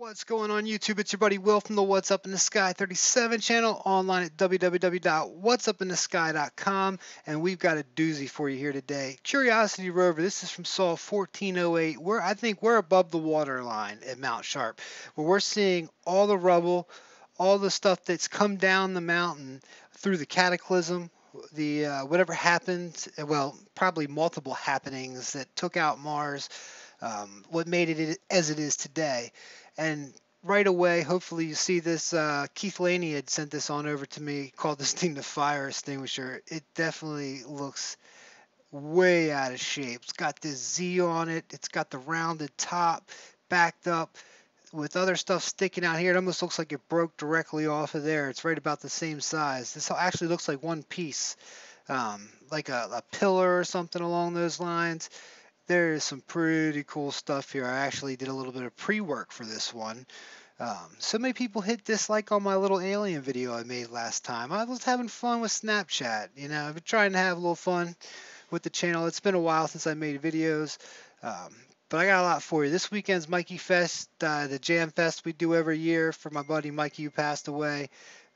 What's going on YouTube? It's your buddy Will from the What's Up in the Sky 37 channel, online at www.whatsupinthesky.com, and we've got a doozy for you here today. Curiosity Rover, this is from Sol 1408. I think we're above the water line at Mount Sharp, where we're seeing all the rubble, all the stuff that's come down the mountain through the cataclysm, the whatever happened, well, probably multiple happenings that took out Mars, what made it as it is today. And right away, hopefully you see this. Keith Laney had sent this on over to me, called this thing the fire extinguisher. It definitely looks way out of shape. It's got this Z on it. It's got the rounded top, backed up with other stuff sticking out here. It almost looks like it broke directly off of there. It's right about the same size. This actually looks like one piece, like a pillar or something along those lines. There is some pretty cool stuff here. I actually did a little bit of pre-work for this one. So many people hit dislike on my little alien video I made last time. I was having fun with Snapchat. I've been trying to have a little fun with the channel. It's been a while since I made videos. But I got a lot for you. This weekend's Mikey Fest, the Jam Fest we do every year for my buddy Mikey who passed away.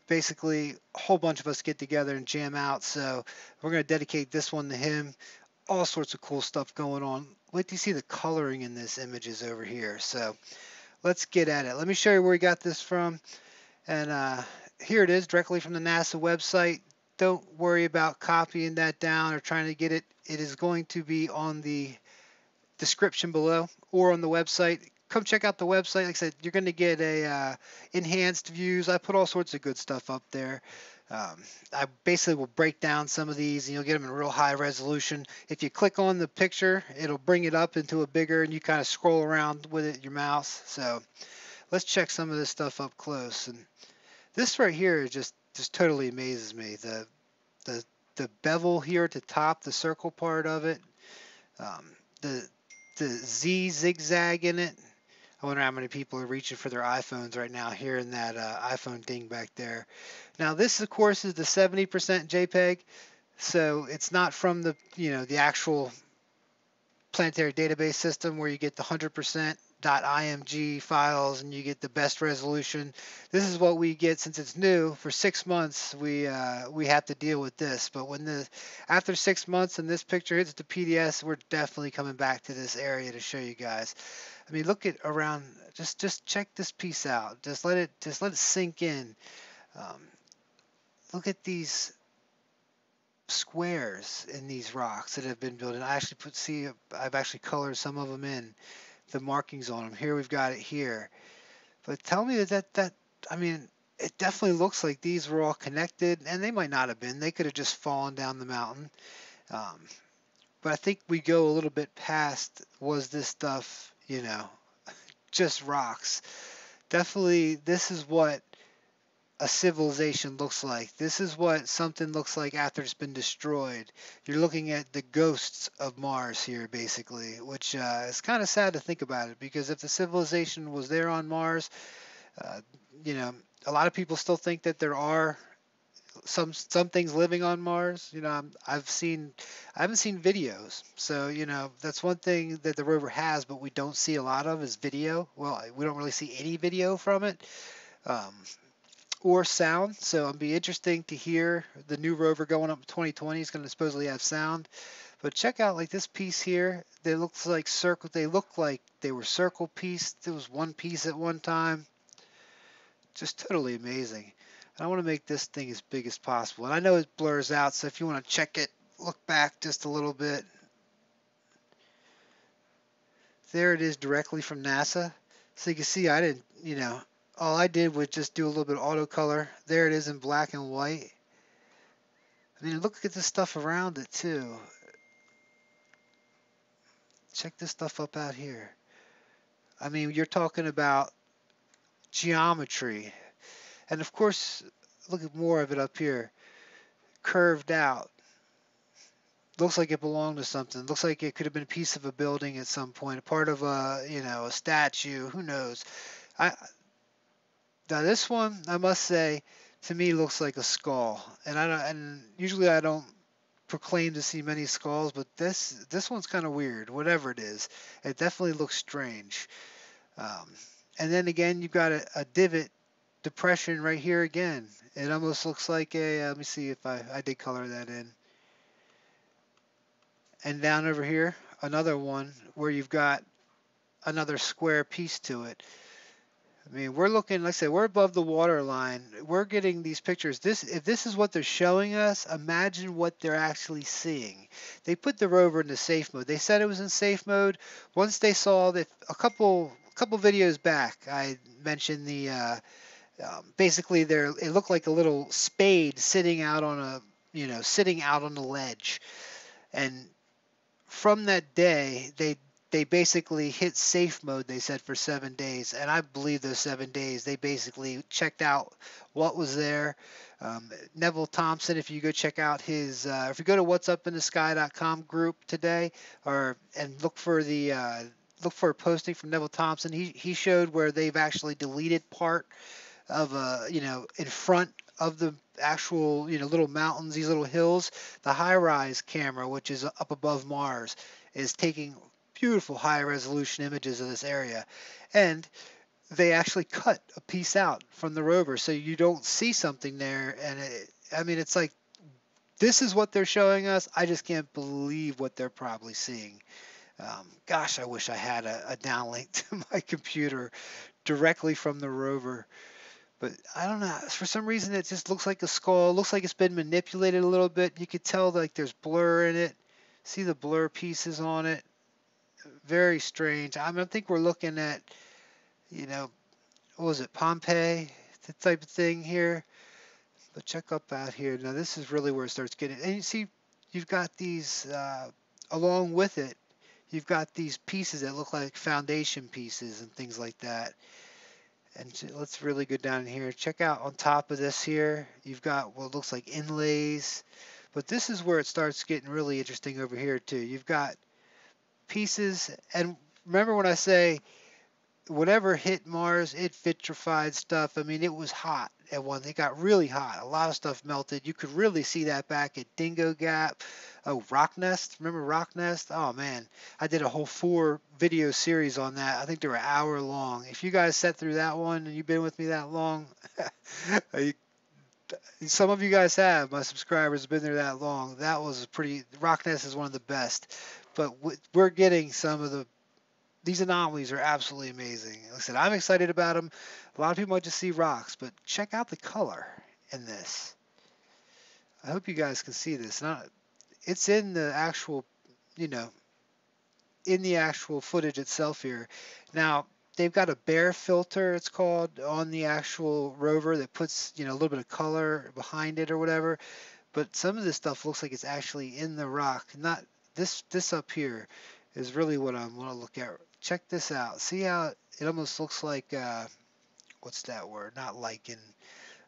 Basically, a whole bunch of us get together and jam out. So we're going to dedicate this one to him. All sorts of cool stuff going on. Wait till you see the coloring in this images over here. So let's get at it. Let me show you where we got this from. And here it is, directly from the NASA website. Don't worry about copying that down or trying to get it. It is going to be on the description below or on the website. Come check out the website. Like I said, you're going to get a enhanced views. I put all sorts of good stuff up there. I basically will break down some of these and you'll get them in real high resolution. If you click on the picture, it'll bring it up into a bigger, and you kind of scroll around with it, your mouse. So let's check some of this stuff up close. And this right here just totally amazes me. The bevel here at the top, the circle part of it, the Z zigzag in it. I wonder how many people are reaching for their iPhones right now, hearing that iPhone ding back there. Now this, of course, is the 70% JPEG, so it's not from the actual planetary database system where you get the 100% .img files and you get the best resolution. This is what we get since it's new. For 6 months, we have to deal with this. But after 6 months and this picture hits the PDS, we're definitely coming back to this area to show you guys. I mean, look at around. Just check this piece out. Just let it sink in. Look at these squares in these rocks that have been built. And I actually I've actually colored some of them in, the markings on them. Here we've got it here. But tell me that I mean, it definitely looks like these were all connected, and they might not have been. They could have just fallen down the mountain. But I think we go a little bit past, was this stuff, just rocks. Definitely, this is what a civilization looks like. This is what something looks like after it's been destroyed. You're looking at the ghosts of Mars here, basically, which is kind of sad to think about it, because if the civilization was there on Mars, a lot of people still think that there are some things living on Mars. I haven't seen videos, so that's one thing that the rover has, but we don't see a lot of is video. Well, we don't really see any video from it, or sound. So it'll be interesting to hear the new rover going up in 2020 is going to supposedly have sound. But check out like this piece here. They look like circle. They look like they were circle piece. There was one piece at one time. Just totally amazing. I want to make this thing as big as possible. And I know it blurs out, so if you want to check it, look back just a little bit. There it is, directly from NASA. So you can see I didn't, all I did was just do a little bit of auto color. There it is in black and white. I mean, look at the stuff around it too. Check this stuff up out here. I mean, you're talking about geometry. And of course, look at more of it up here. Curved out. Looks like it belonged to something. Looks like it could have been a piece of a building at some point, a part of a statue. Who knows? Now this one, I must say, to me looks like a skull. And usually I don't proclaim to see many skulls, but this one's kind of weird. Whatever it is, it definitely looks strange. And then again, you've got a divot depression right here again. It almost looks like a, let me see if I did color that in. And down over here, another one where you've got another square piece to it. I mean, we're looking, like I said, we're above the water line. We're getting these pictures. If this is what they're showing us, imagine what they're actually seeing. They put the rover into safe mode. They said it was in safe mode. Once they saw that a couple videos back, I mentioned the basically there it looked like a little spade sitting out on a sitting out on the ledge, and from that day, they basically hit safe mode, they said, for 7 days. And I believe those 7 days, they basically checked out what was there. Neville Thompson, if you go check out his, if you go to whatsupinthesky.com group today, and look for a posting from Neville Thompson, he showed where they've actually deleted part of in front of the actual little mountains, these little hills. The high rise camera, which is up above Mars, is taking beautiful high resolution images of this area, and they actually cut a piece out from the rover so you don't see something there. And I mean, it's like, this is what they're showing us. I just can't believe what they're probably seeing. Gosh, I wish I had a downlink to my computer directly from the rover. But I don't know. For some reason, it just looks like a skull. It looks like it's been manipulated a little bit. You could tell like there's blur in it. See the blur pieces on it. Very strange. I think we're looking at, what was it, Pompeii, the type of thing here. But check up out here. Now this is really where it starts getting. And you see, you've got these along with it. You've got these pieces that look like foundation pieces and things like that. And let's really go down here. Check out on top of this here, you've got what looks like inlays. But this is where it starts getting really interesting over here too. You've got pieces, and remember when I say whatever hit Mars, it vitrified stuff. I mean, it was hot at one. It got really hot. A lot of stuff melted. You could really see that back at Dingo Gap. Oh, Rock Nest. Remember Rock Nest? Oh man, I did a whole 4 video series on that. I think they were an hour long. If you guys sat through that one and you've been with me that long, some of you guys have. My subscribers have been there that long. That was pretty. Rock Nest is one of the best. But we're getting some of these anomalies are absolutely amazing. Like I said, I'm excited about them. A lot of people might just see rocks, but check out the color in this. I hope you guys can see this. It's in the actual, you know, in the actual footage itself here. Now, they've got a bare filter, it's called, on the actual rover that puts, a little bit of color behind it or whatever. But some of this stuff looks like it's actually in the rock. Not this up here is really what I want to look at. Check this out. See how it almost looks like what's that word? Not lichen.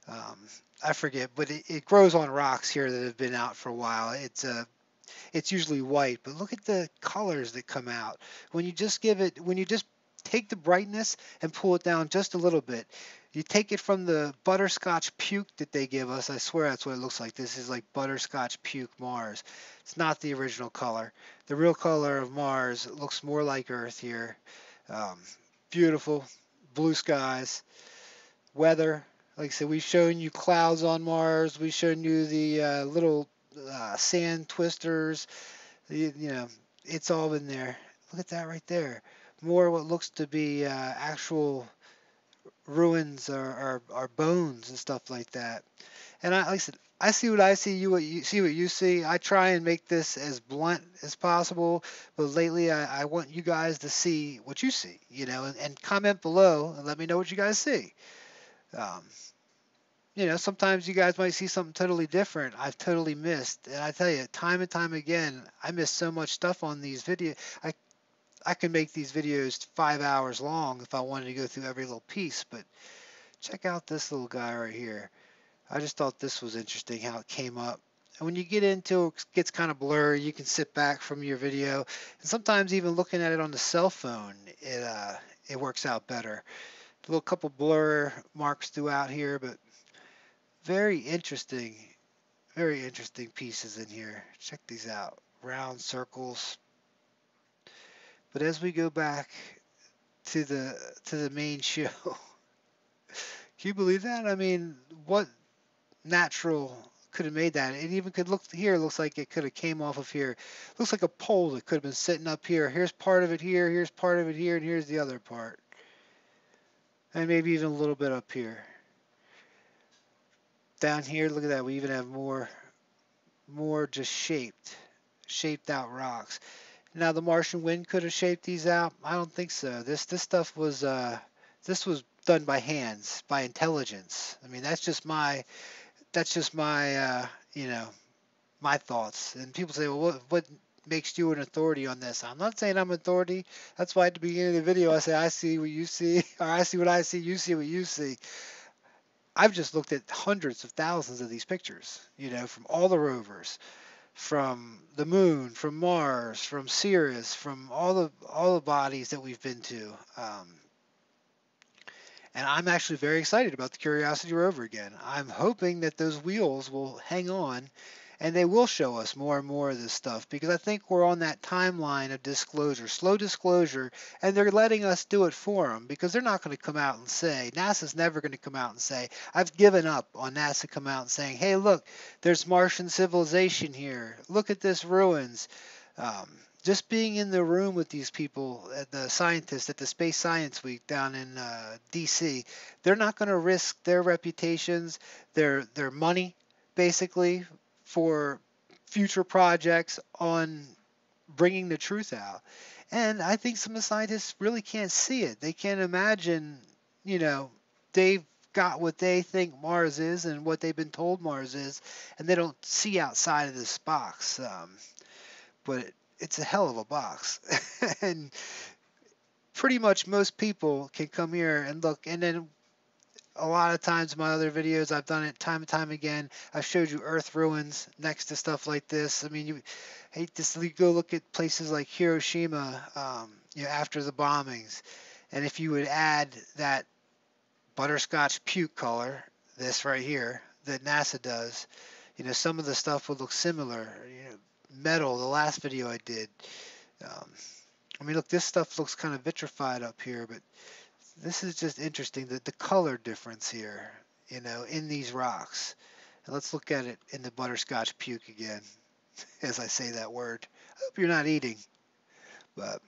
Um, I forget, but it grows on rocks here that have been out for a while. It's usually white, but look at the colors that come out when you just take the brightness and pull it down just a little bit. You take it from the butterscotch puke that they give us. I swear that's what it looks like. This is like butterscotch puke Mars. It's not the original color. The real color of Mars looks more like Earth here. Um, Beautiful blue skies, weather. Like I said, we've shown you clouds on Mars. We've shown you the little sand twisters. It's all in there. Look at that right there. More what looks to be actual ruins or bones and stuff like that. And like I said, I see what I see. You see what you see. I try and make this as blunt as possible, but lately I want you guys to see what you see. And comment below and let me know what you guys see. Um, Sometimes you guys might see something totally different. I've totally missed. And I tell you, time and time again, I miss so much stuff on these videos. I can make these videos 5 hours long if I wanted to go through every little piece, but check out this little guy right here. I just thought this was interesting how it came up. And when you get into it, it gets kind of blurry. You can sit back from your video, and sometimes even looking at it on the cell phone, it works out better. A little couple blur marks throughout here, but very interesting pieces in here. Check these out. Round circles. But as we go back, to the main show. Can you believe that? I mean, what natural could have made that? It even could look here. It looks like it could have came off of here. Looks like a pole that could have been sitting up here. Here's part of it here. Here's part of it here, and here's the other part, and maybe even a little bit up here. Down here, look at that. We even have more just shaped out rocks. Now the Martian wind could have shaped these out. I don't think so. This stuff was this was done by hands, by intelligence. I mean, that's just my you know, my thoughts. And people say, well, what makes you an authority on this? I'm not saying I'm an authority. That's why at the beginning of the video I say I see what you see, or I see what I see, you see what you see. I've just looked at hundreds of thousands of these pictures, you know, from all the rovers, from the moon, from Mars, from Sirius, from all the bodies that we've been to. And I'm actually very excited about the Curiosity rover again. I'm hoping that those wheels will hang on and they will show us more and more of this stuff, because I think we're on that timeline of disclosure, slow disclosure, and they're letting us do it for them, because they're not going to come out and say, NASA's never going to come out and say, I've given up on NASA come out and saying, hey, look, there's Martian civilization here. Look at this ruins. Um, just being in the room with these people, the scientists at the Space Science Week down in D.C., they're not going to risk their reputations, their money, basically, for future projects on bringing the truth out. And I think some of the scientists really can't see it. They can't imagine, you know, they've got what they think Mars is and what they've been told Mars is, and they don't see outside of this box. But it's a hell of a box. And pretty much most people can come here and look. And then a lot of times in my other videos, I've done it time and time again. I've showed you Earth ruins next to stuff like this. I mean, you hate to go look at places like Hiroshima, you know, after the bombings. And if you would add that butterscotch puke color, this right here, that NASA does, you know, some of the stuff would look similar. You know, metal, the last video I did. Um, I mean, look, this stuff looks kind of vitrified up here, but this is just interesting, that the color difference here, you know, in these rocks. And let's look at it in the butterscotch puke again, as I say that word. I hope you're not eating, but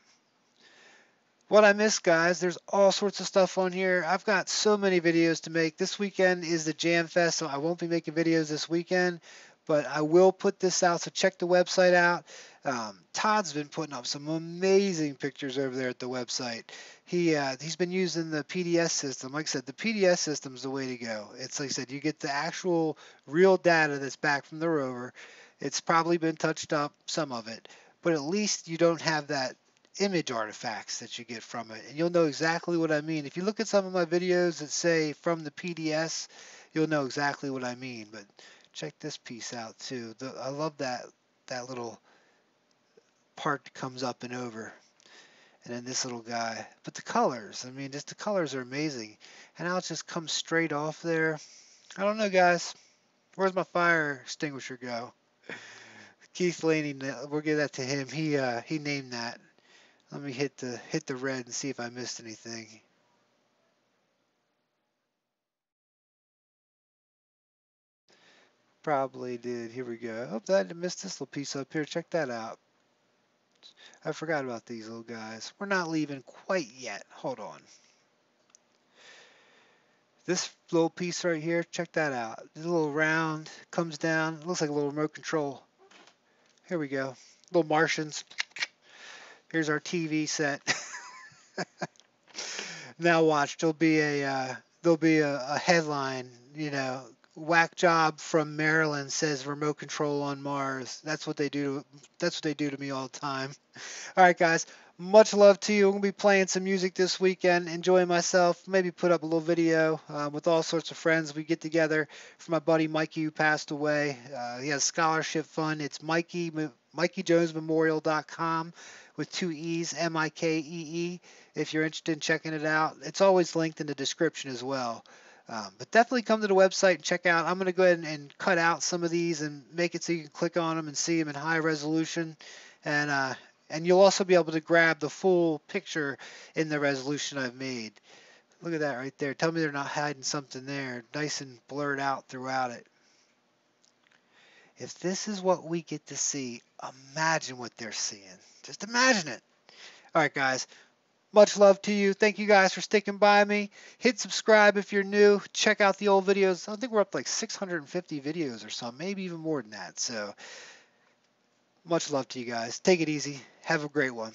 what I missed, guys, there's all sorts of stuff on here. I've got so many videos to make. This weekend is the Jam Fest, so I won't be making videos this weekend, but I will put this out, so check the website out. Todd's been putting up some amazing pictures over there at the website. He's been using the PDS system. Like I said, the PDS system is the way to go. It's like I said, you get the actual real data that's back from the rover. It's probably been touched up, some of it, but at least you don't have that image artifacts that you get from it, and you'll know exactly what I mean. If you look at some of my videos that say from the PDS, you'll know exactly what I mean. But check this piece out too. I love that little part that comes up and over, and then this little guy. But the colors, I mean, just the colors are amazing. And how it just comes straight off there. I don't know, guys. Where's my fire extinguisher go? Keith Laney, we'll give that to him. He named that. Let me hit the red and see if I missed anything. Probably did. Here we go. Oh, I missed this little piece up here. Check that out. I forgot about these little guys. We're not leaving quite yet. Hold on. This little piece right here, check that out. This little round comes down. It looks like a little remote control. Here we go. Little Martians. Here's our TV set. Now watch. There'll be a headline. You know, whack job from Maryland says remote control on Mars. That's what they do. That's what they do to me all the time. All right, guys. Much love to you. I'm going to be playing some music this weekend, enjoying myself, maybe put up a little video with all sorts of friends. We get together for my buddy Mikey who passed away. He has scholarship fund. It's MikeyJonesMemorial.com with two E's, Mikee, if you're interested in checking it out. It's always linked in the description as well. But definitely come to the website and check out. I'm going to go ahead and cut out some of these and make it so you can click on them and see them in high resolution. And And you'll also be able to grab the full picture in the resolution I've made. Look at that right there. Tell me they're not hiding something there. Nice and blurred out throughout it. If this is what we get to see, imagine what they're seeing. Just imagine it. All right, guys. Much love to you. Thank you guys for sticking by me. Hit subscribe if you're new. Check out the old videos. I think we're up to like 650 videos or something, maybe even more than that. So much love to you guys. Take it easy. Have a great one.